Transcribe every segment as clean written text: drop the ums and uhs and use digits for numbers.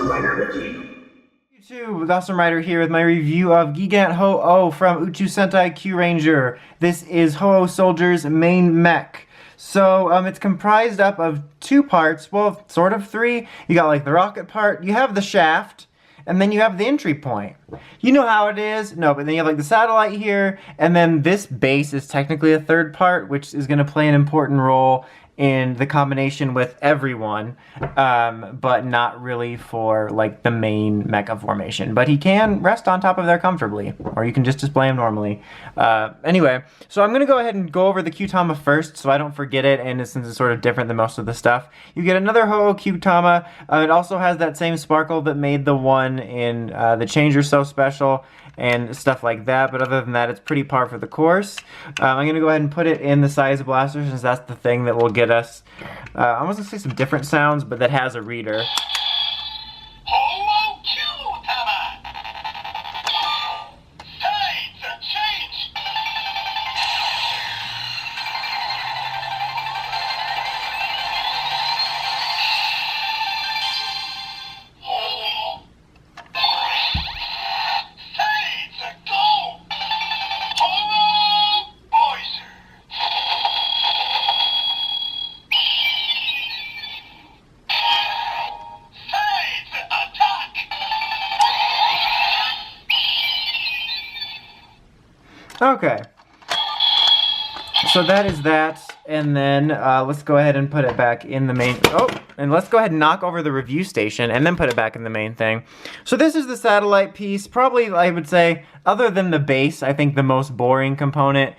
YouTube, the Awesome Rider here with my review of Gigant Houoh from Uchu Sentai Kyuranger. This is Houoh Soldiers' main mech. So it's comprised up of two parts, well, sort of three. You got like the rocket part, you have the shaft, and then you have the entry point. You know how it is. No, but then you have like the satellite here, and then this base is technically a third part, which is going to play an important role in the combination with everyone, but not really for like the main mecha formation. But he can rest on top of there comfortably, or you can just display him normally. Anyway, so I'm gonna go ahead and go over the Kyutama first, so I don't forget it, and since it's sort of different than most of the stuff. You get another Houoh Kyutama. It also has that same sparkle that made the one in the Changer so special, and stuff like that, but other than that, it's pretty par for the course. I'm going to go ahead and put it in the size blaster, since that's the thing that will get us, I was going to say some different sounds, but that has a reader. Okay, so that is that, and then let's go ahead and put it back in the main, and let's go ahead and knock over the review station and then put it back in the main thing. So this is the satellite piece, probably I would say, other than the base, I think the most boring component,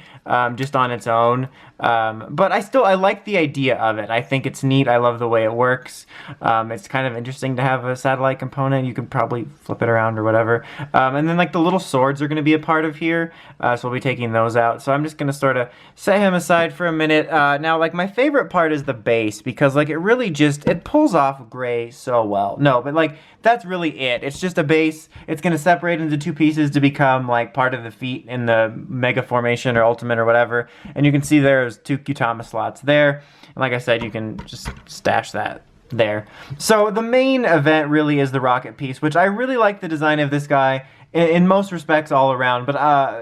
just on its own. But I like the idea of it. I think it's neat. I love the way it works. It's kind of interesting to have a satellite component. You can probably flip it around or whatever. And then like the little swords are going to be a part of here. So we'll be taking those out. So I'm just going to sort of set him aside for a minute. Now, like my favorite part is the base, because like it really just, it pulls off gray so well. No, but like that's really it. It's just a base. It's going to separate into two pieces to become like part of the feet in the mega formation or ultimate or whatever. And you can see there's two Kyutama slots there. And like I said, you can just stash that there. So the main event really is the rocket piece, which I really like the design of this guy in most respects all around, but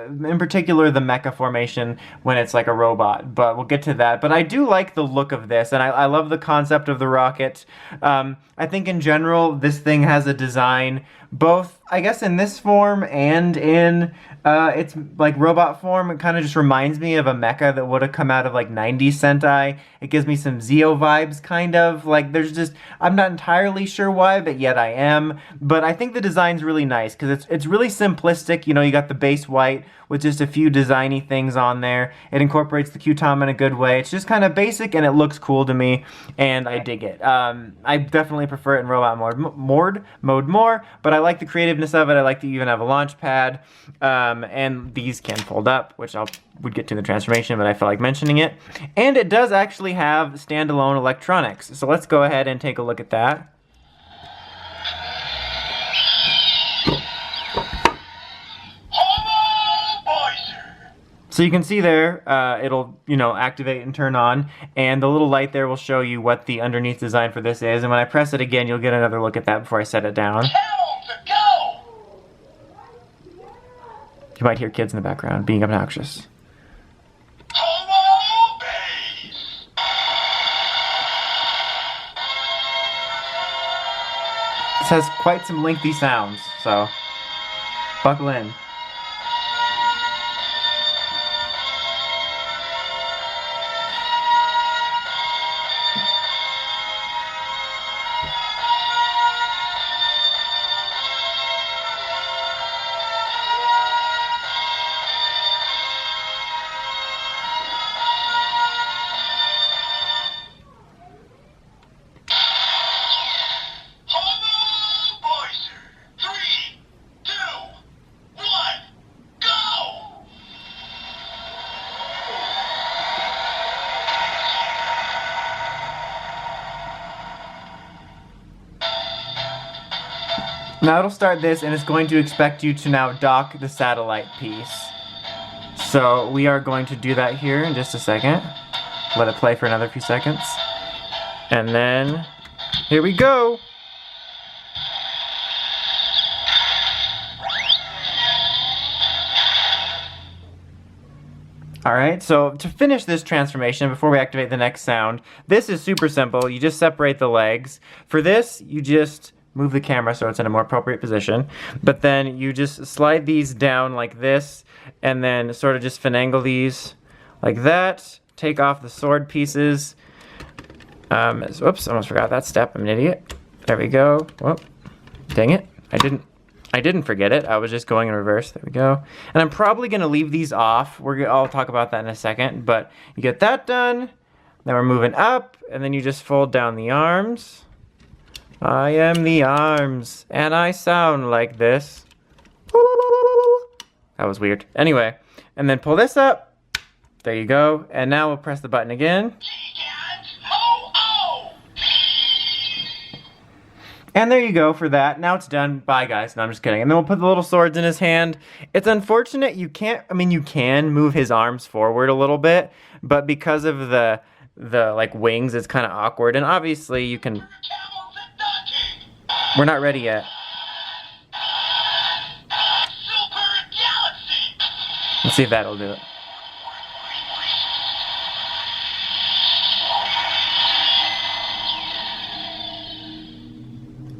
in particular the mecha formation when it's like a robot, but we'll get to that. But I do like the look of this, and I love the concept of the rocket. I think in general this thing has a design both, I guess, in this form and in its like robot form. It kind of just reminds me of a mecha that would have come out of like 90s Sentai. It gives me some Zeo vibes, kind of. Like there's just, I'm not entirely sure why, but yet I am. But I think the design's really nice, because it's really simplistic. You know, you got the base white with just a few designy things on there. It incorporates the Kyutama in a good way. It's just kind of basic, and it looks cool to me, and I dig it. I definitely prefer it in robot mode more, but I like the creativeness of it. I like that you even have a launch pad, and these can fold up, which would get to the transformation, but I feel like mentioning it. And it does actually have standalone electronics, so let's go ahead and take a look at that. So you can see there, it'll, you know, activate and turn on, and the little light there will show you what the underneath design for this is, and when I press it again, you'll get another look at that before I set it down. You might hear kids in the background being obnoxious. This has quite some lengthy sounds, so buckle in. Now it'll start this, and it's going to expect you to now dock the satellite piece. So we are going to do that here in just a second. Let it play for another few seconds. And then, here we go! Alright, so to finish this transformation, before we activate the next sound, this is super simple. You just separate the legs. For this, you just move the camera so it's in a more appropriate position. But then you just slide these down like this, and then sort of just finagle these like that. Take off the sword pieces. Whoops, almost forgot that step. I'm an idiot. There we go. Whoop. Dang it. I didn't forget it. I was just going in reverse. There we go. And I'm probably going to leave these off. I'll talk about that in a second. But you get that done. Then we're moving up. And then you just fold down the arms. I am the arms. And I sound like this. That was weird. Anyway. And then pull this up. There you go. And now we'll press the button again. And there you go for that. Now it's done. Bye, guys. No, I'm just kidding. And then we'll put the little swords in his hand. It's unfortunate you can't, you can move his arms forward a little bit, but because of the like wings, it's kind of awkward. And obviously you can, we're not ready yet. Let's see if that'll do it.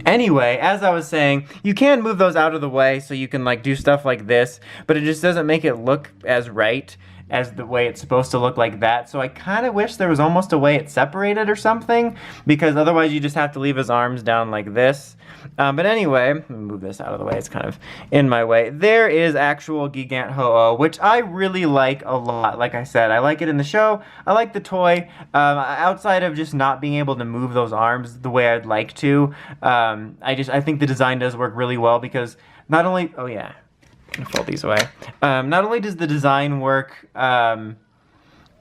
Anyway, as I was saying, you can move those out of the way so you can like do stuff like this, but it just doesn't make it look as right as the way it's supposed to look like that. So I kind of wish there was almost a way it's separated or something, because otherwise you just have to leave his arms down like this. But anyway, let me move this out of the way. It's kind of in my way. There is actual Gigant Houoh, which I really like a lot. Like I said, I like it in the show. I like the toy. Outside of just not being able to move those arms the way I'd like to, I think the design does work really well, because not only, oh yeah, I'm gonna fold these away. Not only does the design work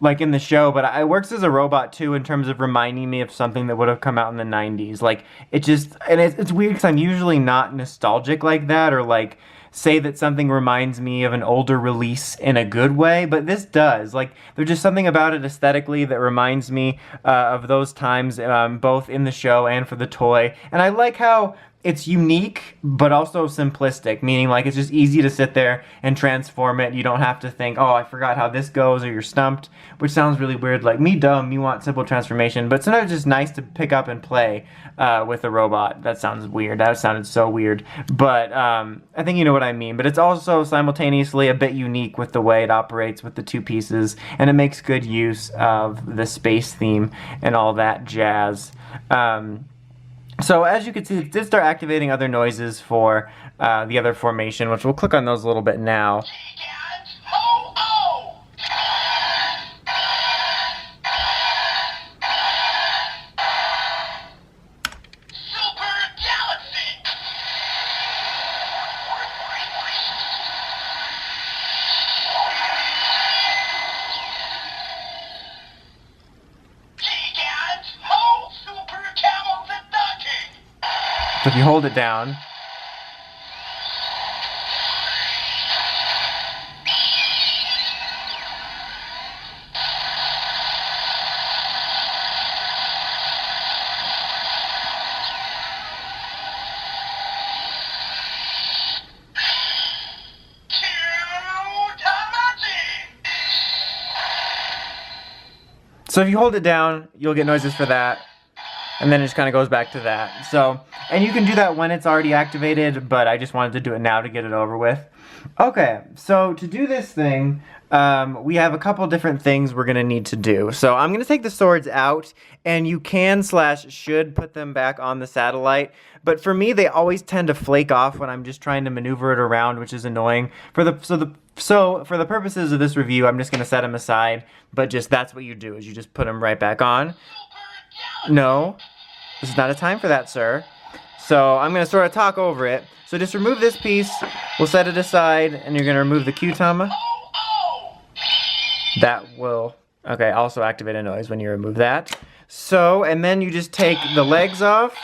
like in the show, but it works as a robot too, in terms of reminding me of something that would have come out in the 90s. Like, it just, and it's weird because I'm usually not nostalgic like that, or like say that something reminds me of an older release in a good way, but this does. Like, there's just something about it aesthetically that reminds me of those times, both in the show and for the toy. And I like how it's unique, but also simplistic, meaning like it's just easy to sit there and transform it. You don't have to think, oh, I forgot how this goes, or you're stumped, which sounds really weird. Like, me dumb, you want simple transformation, but sometimes it's just nice to pick up and play with a robot. That sounds weird. That sounded so weird. But I think you know what I mean. But it's also simultaneously a bit unique with the way it operates with the two pieces, and it makes good use of the space theme and all that jazz. So as you can see, it did start activating other noises for the other formation, which we'll click on those a little bit now. So if you hold it down, you'll get noises for that. And then it just kind of goes back to that. So, and you can do that when it's already activated, but I just wanted to do it now to get it over with. Okay, so to do this thing, we have a couple different things we're going to need to do. So I'm going to take the swords out, and you can / should put them back on the satellite. But for me, they always tend to flake off when I'm just trying to maneuver it around, which is annoying. So for the purposes of this review, I'm just going to set them aside. But just that's what you do, is you just put them right back on. No, this is not a time for that, sir. So I'm going to sort of talk over it. So just remove this piece, we'll set it aside, and you're going to remove the Kyutama. That will, okay, also activate a noise when you remove that. So, and then you just take the legs off.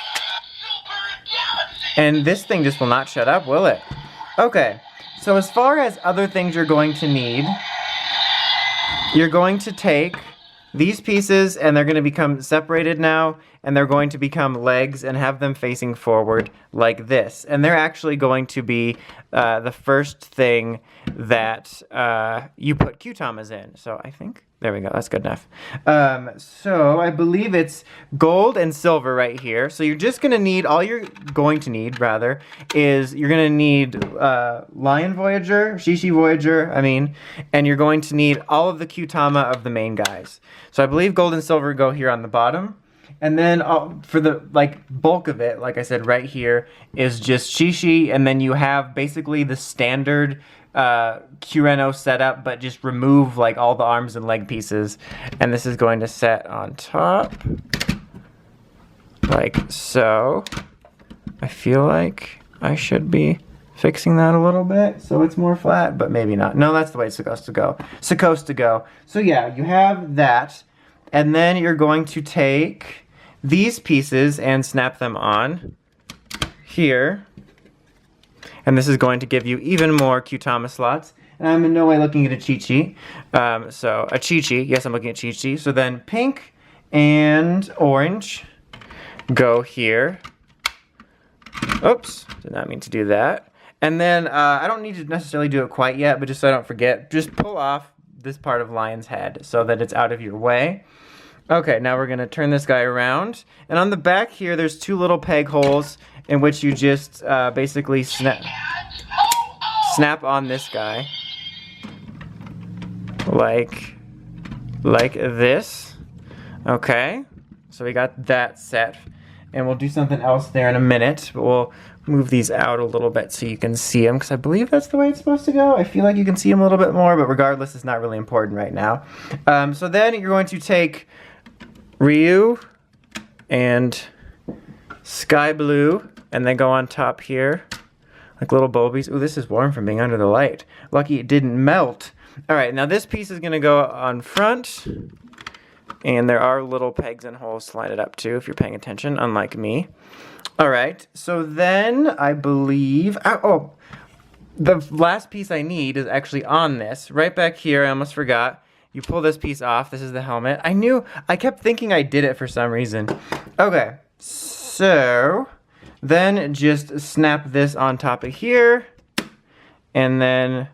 And this thing just will not shut up, will it? Okay, so as far as other things you're going to need, you're going to take these pieces, and they're going to become separated now, and they're going to become legs and have them facing forward like this. And they're actually going to be the first thing that you put Kyutamas in. So I think, there we go, that's good enough. So I believe it's gold and silver right here. So you're just gonna need, all you're going to need, rather, is you're gonna need Lion Voyager, Shishivoyager, and you're going to need all of the Kyutama of the main guys. So I believe gold and silver go here on the bottom. And then for the bulk of it, like I said, right here is just Shishi, and then you have basically the standard Kyureno setup, but just remove like all the arms and leg pieces, and this is going to set on top like so. I feel like I should be fixing that a little bit so it's more flat, but maybe not. No, that's the way it's supposed to go. So yeah, you have that, and then you're going to take these pieces and snap them on here. And this is going to give you even more Kyutama slots. And I'm in no way looking at a cheat sheet. So a cheat sheet, yes, I'm looking at cheat sheet. So then pink and orange go here. Oops, did not mean to do that. And then I don't need to necessarily do it quite yet, but just so I don't forget, just pull off this part of Lion's head so that it's out of your way. Okay, now we're gonna turn this guy around. And on the back here, there's two little peg holes in which you just basically snap on this guy. Like this. Okay, so we got that set. And we'll do something else there in a minute, but we'll move these out a little bit so you can see them, because I believe that's the way it's supposed to go. I feel like you can see them a little bit more, but regardless, it's not really important right now. So then you're going to take Ryu and Sky Blue, and then go on top here like little bulbies. Ooh, this is warm from being under the light. Lucky it didn't melt. All right, now this piece is gonna go on front, and there are little pegs and holes to line it up too if you're paying attention, unlike me. All right, so then I believe, oh, the last piece I need is actually on this, right back here. I almost forgot. You pull this piece off. This is the helmet. I kept thinking I did it for some reason. Okay, so then just snap this on top of here, and then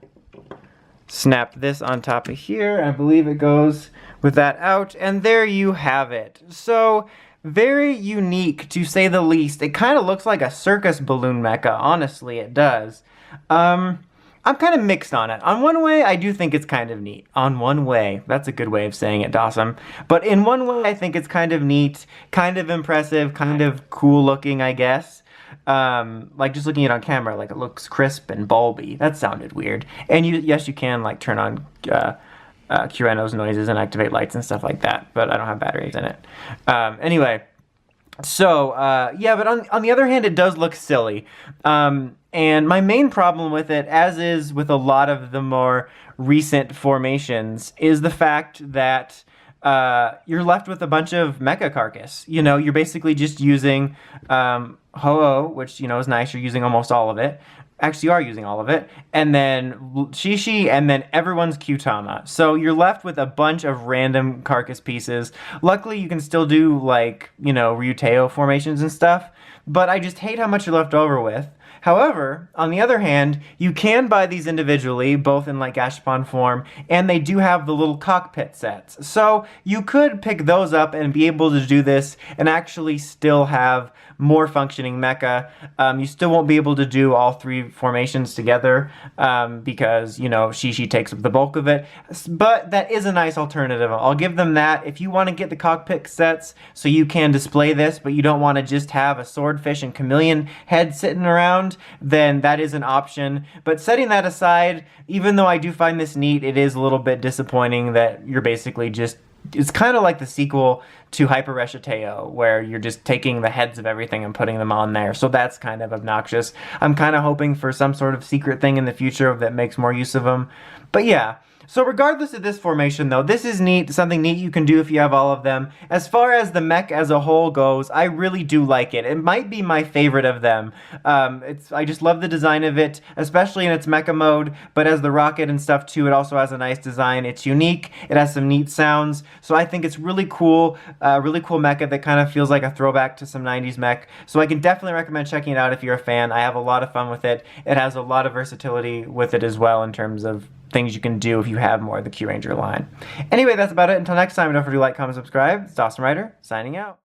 snap this on top of here. I believe it goes with that out, and there you have it. So very unique, to say the least. It kind of looks like a circus balloon mecha. Honestly, it does. I'm kind of mixed on it. On one way, I do think it's kind of neat. On one way. That's a good way of saying it, Dawson. But in one way, I think it's kind of neat, kind of impressive, kind of cool looking, I guess. Like just looking at it on camera, like it looks crisp and bulby. That sounded weird. And yes, you can like turn on Kyureno's noises and activate lights and stuff like that, but I don't have batteries in it. Anyway, so yeah, but on the other hand, it does look silly. And my main problem with it, as is with a lot of the more recent formations, is the fact that you're left with a bunch of mecha carcass. You know, you're basically just using Houoh, which, you know, is nice. You're using almost all of it. Actually, you are using all of it. And then Shishi, and then everyone's Kyutama. So you're left with a bunch of random carcass pieces. Luckily, you can still do, like, you know, Ryuteo formations and stuff. But I just hate how much you're left over with. However, on the other hand, you can buy these individually, both in like Ashpon form, and they do have the little cockpit sets. So you could pick those up and be able to do this and actually still have more functioning mecha. You still won't be able to do all three formations together because, you know, Shishi takes up the bulk of it. But that is a nice alternative. I'll give them that. If you want to get the cockpit sets so you can display this, but you don't want to just have a swordfish and chameleon head sitting around, then that is an option. But setting that aside, even though I do find this neat, it is a little bit disappointing that you're basically just, it's kind of like the sequel to Hyper Reshiateo, where you're just taking the heads of everything and putting them on there. So that's kind of obnoxious. I'm kind of hoping for some sort of secret thing in the future that makes more use of them. But yeah. So regardless of this formation, though, this is neat, something neat you can do if you have all of them. As far as the mech as a whole goes, I really do like it. It might be my favorite of them. I just love the design of it, especially in its mecha mode, but as the rocket and stuff too, it also has a nice design. It's unique, it has some neat sounds, so I think it's really cool. Really cool mecha that kind of feels like a throwback to some 90s mech. So I can definitely recommend checking it out if you're a fan. I have a lot of fun with it. It has a lot of versatility with it as well in terms of things you can do if you have more of the Kyuranger line. Anyway, that's about it. Until next time, don't forget to like, comment, subscribe. It's Awesome Rider, signing out.